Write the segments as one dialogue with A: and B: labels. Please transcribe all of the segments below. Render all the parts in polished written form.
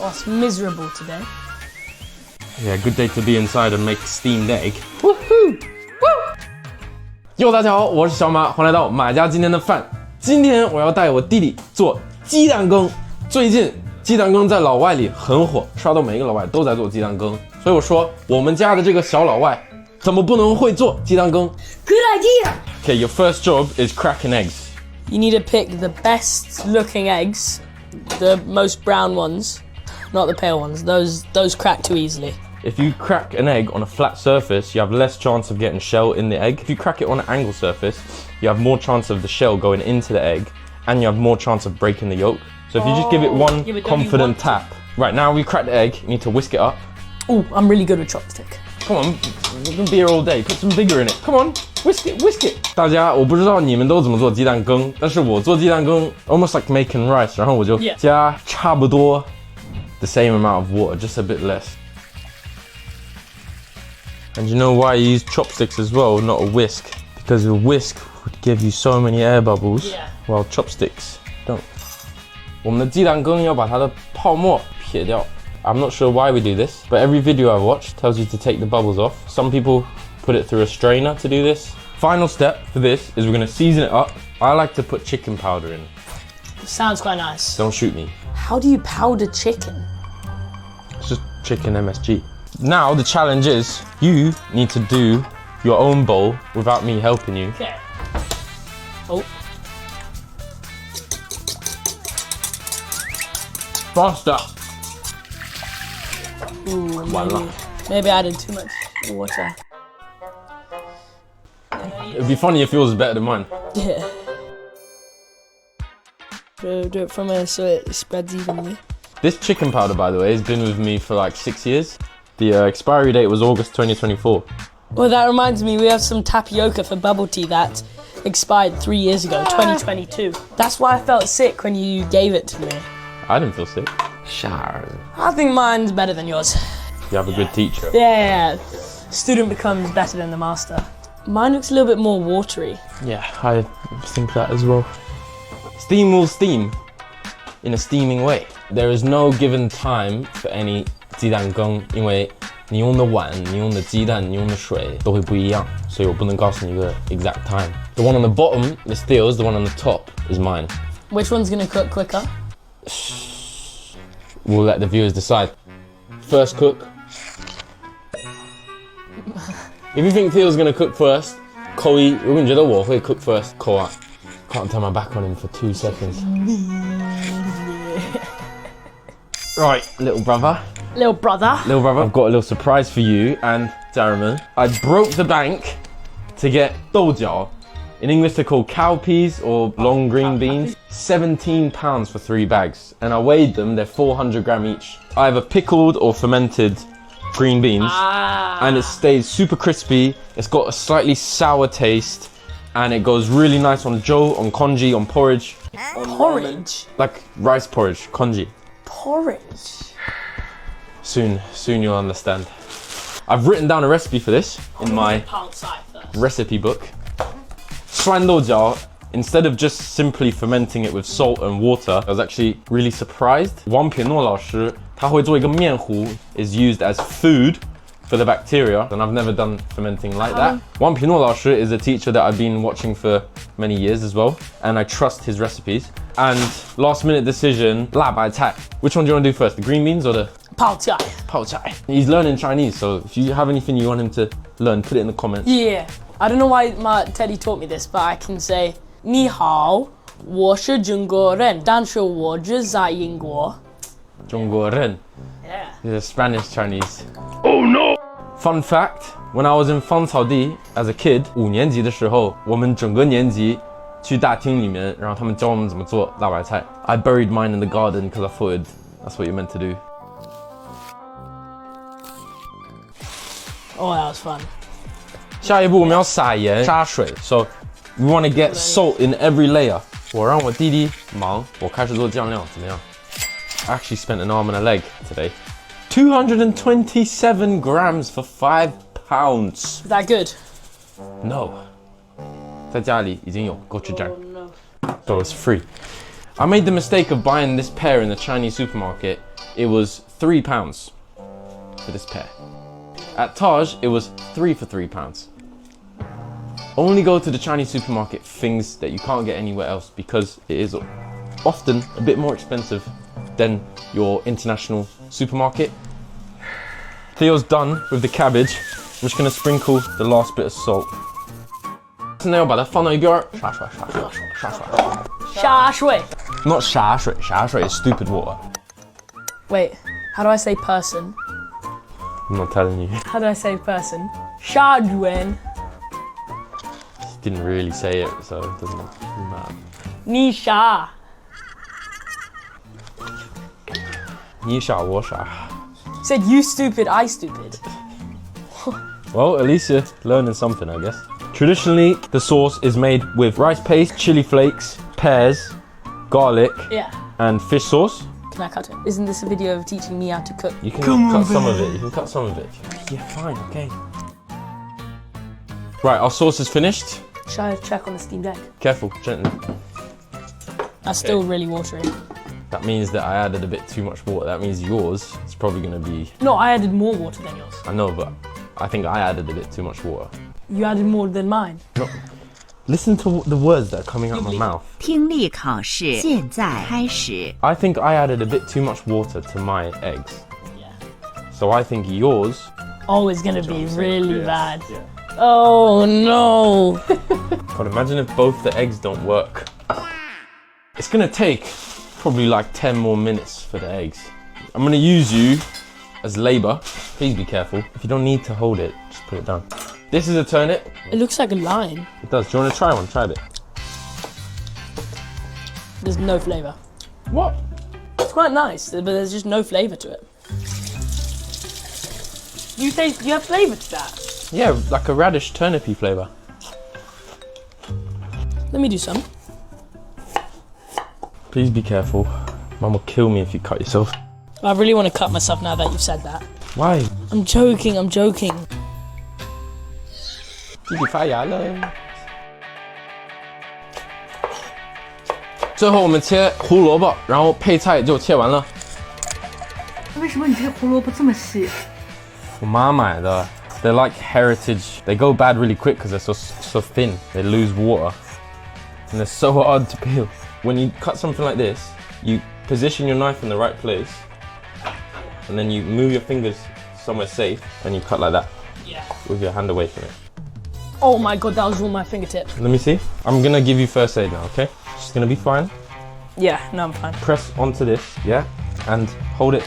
A: Oh, it's miserable today.
B: Yeah, good day to be inside and make steamed egg. Woohoo! Woo! 哟，大家好，我是小马，欢迎来到马家今天的饭。今天我要带我弟弟做鸡蛋羹。最近鸡蛋羹在老外里很火，刷到每一个老外都在做鸡蛋羹，所以我说我们家的这个小老外怎么不能会做鸡蛋羹
A: Good idea!
B: Okay, your first job is cracking eggs.
A: You need to pick the best looking eggs, the most brown ones, not the pale ones. Those crack too easily.
B: If you crack an egg on a flat surface, you have less chance of getting shell in the egg. If you crack it on an angle surface, you have more chance of the shell going into the egg, and you have more chance of breaking the yolk. So if you just give it one confident tap. Right, now we crack the egg, you need to whisk it up.
A: Oh, I'm really good with chopstick.
B: Come on, we can be here all day. Put some vigor in it. Come on, whisk it, whisk it. 大家，我不知道你们都怎么做鸡蛋羹，但是我做鸡蛋羹 almost like making rice， 然后我就加差不多 the same amount of water, just a bit less. And you know why you use chopsticks as well, not a whisk? Because a whisk would give you so many air bubbles, while chopsticks don't. 我们的鸡蛋羹要把它的泡沫撇掉。I'm not sure why we do this, but every video I've watched tells you to take the bubbles off. Some people put it through a strainer to do this. Final step for this is we're going to season it up. I like to put chicken powder in.
A: Sounds quite nice.
B: Don't shoot me.
A: How do you powder chicken?
B: It's just chicken MSG. Now the challenge is you need to do your own bowl without me helping you.
A: Okay. Oh.
B: Faster.
A: Ooh, maybe I added too much water.
B: It'd be funny if yours was better than mine.
A: Yeah. Do it from here so it spreads evenly.
B: This chicken powder, by the way, has been with me for like 6 years. The expiry date was August 2024.
A: Well, that reminds me, we have some tapioca for bubble tea that expired 3 years ago, 2022. That's why I felt sick when you gave it to me.
B: I didn't feel sick. Shower.
A: I think mine's better than yours.
B: You have a good teacher.
A: Yeah. Student becomes better than the master. Mine looks a little bit more watery.
B: Yeah, I think that as well. Steam will steam in a steaming way. There is no given time for any 鸡蛋羹，因为你用的碗、你用的鸡蛋、你用的水都会不一样，所以我不能告诉你一个 exact time. The one on the bottom is Theo's, the one on the top is mine.
A: Which one's gonna cook quicker?
B: We'll let the viewers decide. First cook. If you think Theo's gonna cook first, 扣一。如果你觉得我会 cook first, 扣二。Can't turn my back on him for 2 seconds. Right, little brother.
A: Little brother.
B: Little brother, I've got a little surprise for you and Darren. I broke the bank to get 豆角. In English, they're called cowpeas or long green beans. £17 for 3 bags. And I weighed them, they're 400 gram each. Either pickled or fermented green beans. And it stays super crispy. It's got a slightly sour taste. And it goes really nice on joe, on congee, on porridge.
A: Porridge?
B: Like rice porridge, congee.
A: Porridge?
B: Soon you'll understand. I've written down a recipe for this in my recipe book. 酸豆角, instead of just simply fermenting it with salt and water, I was actually really surprised. 王品诺老师他会做一个面糊 is used as food for the bacteria, and I've never done fermenting like that. 王品诺老师 is a teacher that I've been watching for many years as well, and I trust his recipes. And last minute decision, 辣白菜. Which one do you want to do first, the green beans or the
A: 泡菜?
B: 泡菜. He's learning Chinese, so if you have anything you want him to learn, put it in the comments.
A: Yeah. I don't know why Teddy taught me this, but I can say 你好，我是中国人，但是我只在英国。
B: 中国人.
A: Yeah.
B: He's a Spanish Chinese. Oh no! Fun fact, when I was in 芳草地 as a kid, 5年级的时候，我们整个年级去大厅里面，然后他们教我们怎么做辣白菜。I buried mine in the garden because I thought that's what you're meant to do.
A: Oh, that was fun.
B: 下一步我们要撒盐、杀水 So we want to get salt in every layer. 我让我弟弟忙，我开始做酱料，怎么样？ I actually spent an arm and a leg today. 227 grams for 5 pounds.
A: Is that good?
B: No. 在家里已经有 gochujang. So it's free. I made the mistake of buying this pear in the Chinese supermarket it was £3 for this pair. At Taj, it was 3 for £3. Only go to the Chinese supermarket things that you can't get anywhere else because it is often a bit more expensive than your international supermarket. Theo's done with the cabbage. I'm just gonna sprinkle the last bit of salt. 现在要把它放到一边儿，洒水。
A: 沙水.
B: Not 洒水，洒水 is stupid water.
A: Wait, how do I say person?
B: I'm not telling you.
A: How do I say person? 沙जुएन.
B: Didn't really say it, so it doesn't matter.
A: 你傻.
B: 你傻我傻.
A: Said you stupid, I stupid.
B: Well, at least you're learning something, I guess. Traditionally, the sauce is made with rice paste, chili flakes, pears, garlic,
A: Yeah.
B: and fish sauce.
A: Can I cut it? Isn't this a video of teaching me how to cook?
B: You can cut some of it. You can cut some of it. Yeah, fine, okay. Right, our sauce is finished.
A: Should I check on the steamed egg?
B: Careful, gently.
A: That's still really watery.
B: That means that I added a bit too much water. That means yours is probably gonna be...
A: No, I added more water than yours.
B: I know, but I think I added a bit too much water.
A: You added more than mine.
B: No. Listen to the words that are coming out of my mouth.
C: 听力考试现在开始。
B: I think I added a bit too much water to my eggs.
A: Yeah.
B: So I think yours...
A: Oh, it's gonna be really bad. Oh no.
B: God, imagine if both the eggs don't work. It's gonna take probably like 10 more minutes for the eggs. I'm gonna use you as labor. Please be careful. If you don't need to hold it, just put it down. This is a turnip.
A: It looks like a lime.
B: It does. Do you want to try one? Try a bit.
A: There's no flavour.
B: What?
A: It's quite nice, but there's just no flavour to it. You have flavour to that?
B: Yeah, like a radish turnipy flavour.
A: Let me do some.
B: Please be careful. Mum will kill me if you cut yourself.
A: I really want to cut myself now that you've said that.
B: Why?
A: I'm joking, I'm joking.
B: 弟弟发芽了。最后我们切胡萝卜，然后配菜就切完了。
D: 为什么你这个胡萝卜这么细？
B: 我妈买的。They're like heritage. They go bad really quick because they're so thin. They lose water. And they're so hard to peel. When you cut something like this, you position your knife in the right place. And then you move your fingers somewhere safe. And you cut like that.
A: Yeah.
B: With your hand away from it.
A: Oh my god, that was on my fingertip.
B: Let me see. I'm going to give you first aid now, okay? It's going to be fine.
A: Yeah, no, I'm fine.
B: Press onto this, yeah? And hold it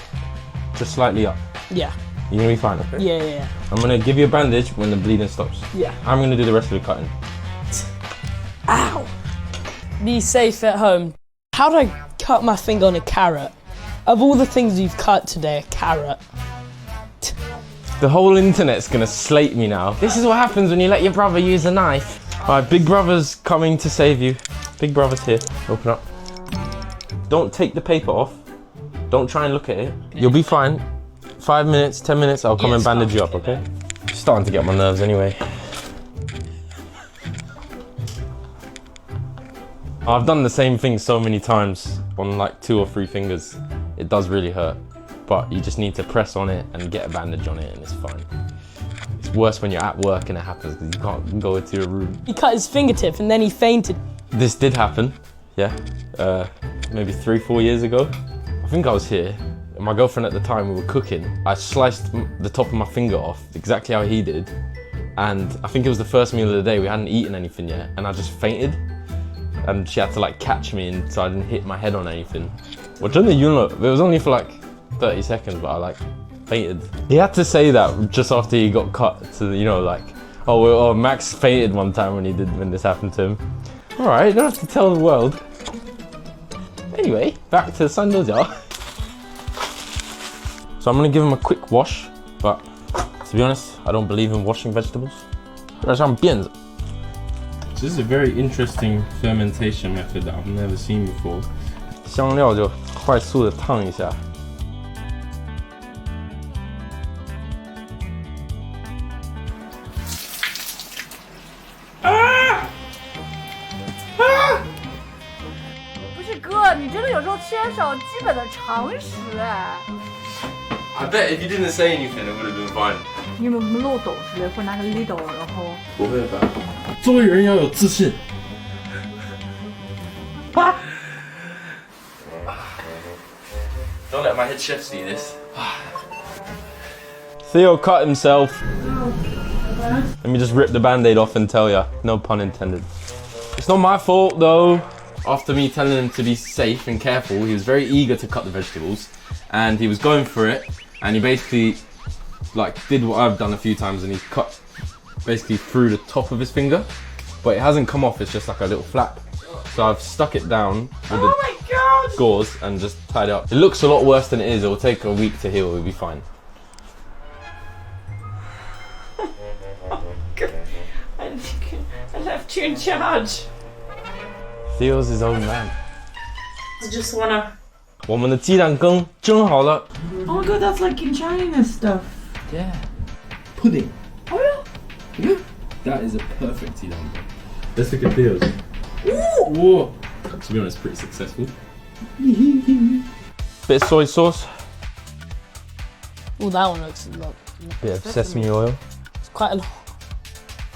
B: just slightly up.
A: Yeah.
B: You're going to be fine, okay?
A: Yeah.
B: I'm going to give you a bandage when the bleeding stops.
A: Yeah.
B: I'm going to do the rest of the cutting.
A: Ow! Be safe at home. How did I cut my finger on a carrot? Of all the things you've cut today, a carrot.
B: The whole internet's gonna slate me now. This is what happens when you let your brother use a knife. Alright, Big Brother's coming to save you. Big Brother's here. Open up. Don't take the paper off. Don't try and look at it. You'll be fine. 5 minutes, 10 minutes, I'll come and bandage you up, okay? It's starting to get on my nerves anyway. I've done the same thing so many times on like 2 or 3 fingers. It does really hurt. But you just need to press on it and get a bandage on it and it's fine. It's worse when you're at work and it happens because you can't go into your room.
A: He cut his fingertip and then he fainted.
B: This did happen, yeah. Maybe 3-4 years ago. I think I was here. My girlfriend at the time, we were cooking. I sliced the top of my finger off, exactly how he did. And I think it was the first meal of the day. We hadn't eaten anything yet and I just fainted. And she had to like catch me and so I didn't hit my head on anything. It was only for like 30 seconds, but I like fainted. He had to say that just after he got cut to, you know, like, oh, Max fainted one time when this happened to him. All right, you don't have to tell the world. Anyway, back to 三豆角. So I'm gonna give him a quick wash, but to be honest, I don't believe in washing vegetables. This is a very interesting fermentation method that I've never seen before. 香料就快速的烫一下。
D: 不是哥，你真的有这种都缺少基本的常识哎。
B: I bet if you didn't say anything, it would have been fine.
D: 你有没有什么漏斗之类，或者拿个 ladle， 然后？
B: 不会吧？做人要有自信。Don't let my head chef see this. Theo cut himself. Let me just rip the band-aid off and tell ya. No pun intended. It's not my fault though. After me telling him to be safe and careful, he was very eager to cut the vegetables. And he was going for it. And he basically did what I've done a few times, and he's cut basically through the top of his finger. But it hasn't come off, it's just like a little flap. So I've stuck it down with the gauze and just tied it up. It looks a lot worse than it is. It will take a week to heal, it'll be fine.
A: I left you in charge.
B: Theo's his own man.
A: I just wanna.
B: 我们的鸡蛋羹蒸好了。
E: Oh my god, that's like in China stuff.
B: Yeah. Pudding.
E: Oh yeah?
B: Yeah. That is a perfect tea dumbo. Let's look at Theo's. Ooh! Whoa. To be honest, pretty successful. Bit of soy sauce.
A: Oh, that one looks a lot.
B: Bit of sesame oil.
A: It's quite a lot.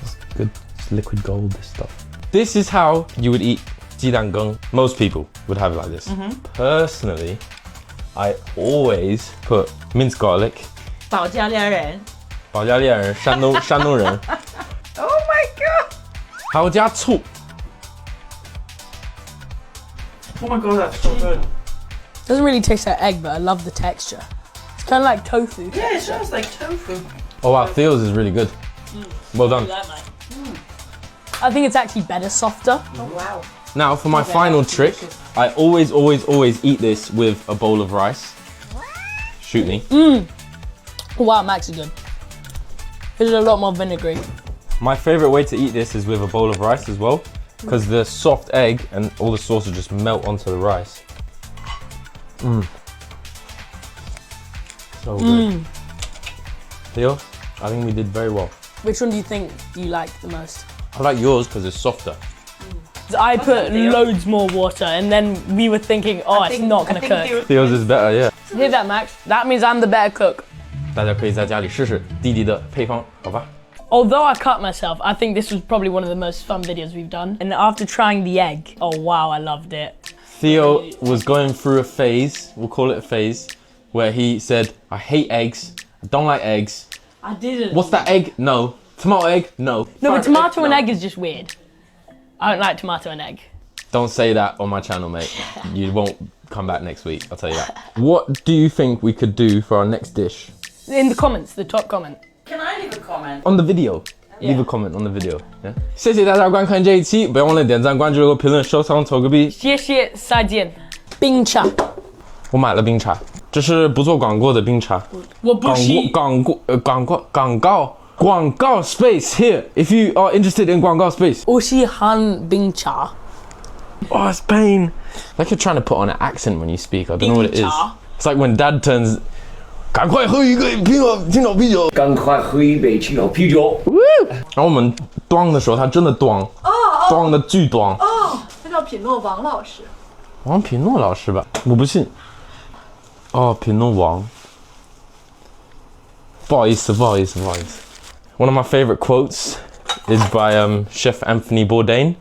B: It's good. It's liquid gold, this stuff. This is how you would eat 鸡蛋羹. Most people would have it like this. Personally, I always put minced garlic.
E: 保加利亚人。
B: 保加利亚人，山东人。
E: Oh my god!
B: 还要加醋。
E: Oh my god, that's so good.
A: Doesn't really taste like egg, but I love the texture. It's kind of like tofu.
E: Yeah, it sounds like tofu.
B: Oh wow, Theo's is really good. Well done.
A: I think it's actually better softer.
E: Oh wow.
B: Now for my final trick, I always eat this with a bowl of rice. Shoot me.
A: Wow, Max is good. This is a lot more vinegary.
B: My favorite way to eat this is with a bowl of rice as well, because the soft egg and all the sauce will just melt onto the rice. So good. Theo, I think we did very well.
A: Which one do you think you like the most?
B: I like yours because it's softer.
A: I put loads more water, and then we were thinking, oh, it's not gonna cook.
B: Theo's is better, yeah.
A: Hear that, Max? That means I'm the better cook.
B: 大家可以在家里试试弟弟的配方，好吧？
A: Although I cut myself, I think this was probably one of the most fun videos we've done. And after trying the egg, oh wow, I loved it.
B: Theo was going through a phase, we'll call it a phase, where he said, I hate eggs, I don't like eggs.
A: I didn't.
B: What's that egg? No. Tomato egg? No.
A: No, but
B: Farm
A: tomato and
B: no.
A: egg is just weird. I don't like tomato and egg.
B: Don't say that on my channel, mate. You won't come back next week, I'll tell you that. What do you think we could do for our next dish?
A: In the comments, the top comment.
E: Can I leave a comment?
B: On the video.
A: Yeah.
B: Leave a comment on the video. Yeah? 谢谢大家观看这一期，不要忘了点赞、关注、留个评论、收藏、投个币。
A: 谢谢，再见。冰茶。
B: 我买了冰茶，这是不做广告的冰茶。
A: 我不是。
B: 广告 space here. If you are interested in 广告 space.
A: 我喜欢冰茶。
B: Oh, it's pain. Like you're trying to put on an accent when you speak. I don't know what it is. It's like when Dad turns. 赶快喝一个青岛啤酒。赶快喝一杯青岛啤酒。然后我们端的时候，他真的端的巨端。
D: 哦，他叫品诺王老师。
B: 王品诺老师吧，我不信。哦，品诺王。不好意思。One of my favorite quotes is by Chef Anthony Bourdain,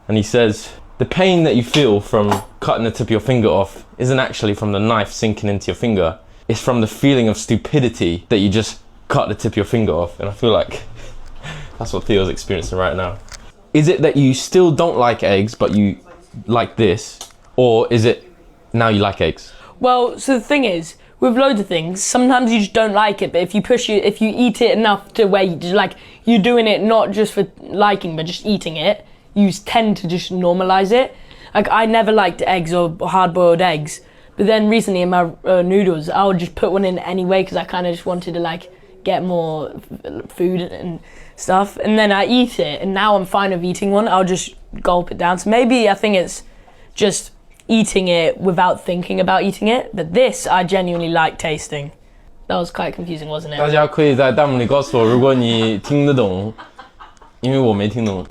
B: and he says, "The pain that you feel from cutting the tip of your finger off isn't actually from the knife sinking into your finger. It's from the feeling of stupidity that you just cut the tip of your finger off." And I feel like that's what Theo's experiencing right now. Is it that you still don't like eggs, but you like this? Or is it now you like eggs?
A: Well, so the thing is, with loads of things, sometimes you just don't like it, but if you eat it enough to where you just you're doing it not just for liking, but just eating it, you tend to just normalize it. Like, I never liked eggs or hard-boiled eggs, but then recently in my noodles, I would just put one in anyway because I kind of just wanted to get more food and stuff, and then I eat it, and now I'm fine with eating one. I'll just gulp it down. So maybe I think it's just eating it without thinking about eating it, but this I genuinely like tasting. That was quite confusing, wasn't it?
B: 大家可以在弹幕里告诉我，如果你听得懂，因为我没听懂。